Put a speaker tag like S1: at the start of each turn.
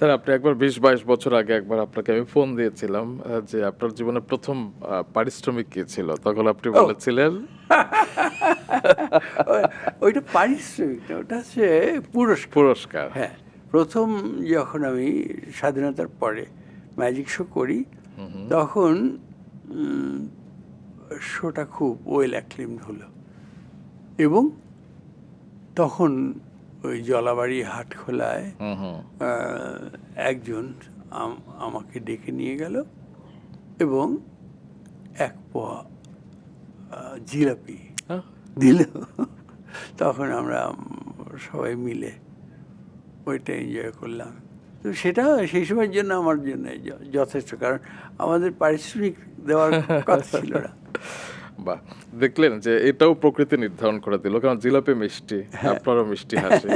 S1: Sir আপনি একবার ২০-২২ বছর আগে একবার আপনাকে আমি ফোন দিয়েছিলাম যে আপনার জীবনের ১ম পারিশ্রমিক কি ছিল? তখন আপনি
S2: ও
S1: বলেছিলেন
S2: ওইটা পারিশ্রমিক না, ওটা হচ্ছে পুরস্কার।
S1: পুরস্কার।
S2: হ্যাঁ, প্রথম যখন আমি স্বাধীনতার পরে ম্যাজিক শো করি, তখন শোটা খুব ওয়েল অ্যাক্লেমড হলো, এবং তখন ওই জলাবাড়ি হাটখোলায়
S1: হুম, হুম।
S2: একজন আমাকে ডেকে নিয়ে গেল এবং এক পোয়া জিলাপি
S1: আহ,
S2: দিল। তখন আমরা সবাই মিলে ওইটা এনজয় করলাম। তো সেটা সেই সময়ের জন্য আমার জন্য যথেষ্ট, কারণ আমাদের পারিশ্রমিক দেওয়ার কথা ছিল না।
S1: বাহ! দেখলেন যে এটাও প্রকৃতি নির্ধারণ করে দিল। কারণ জিলাপি মিষ্টি, আপনারও মিষ্টি হাসি।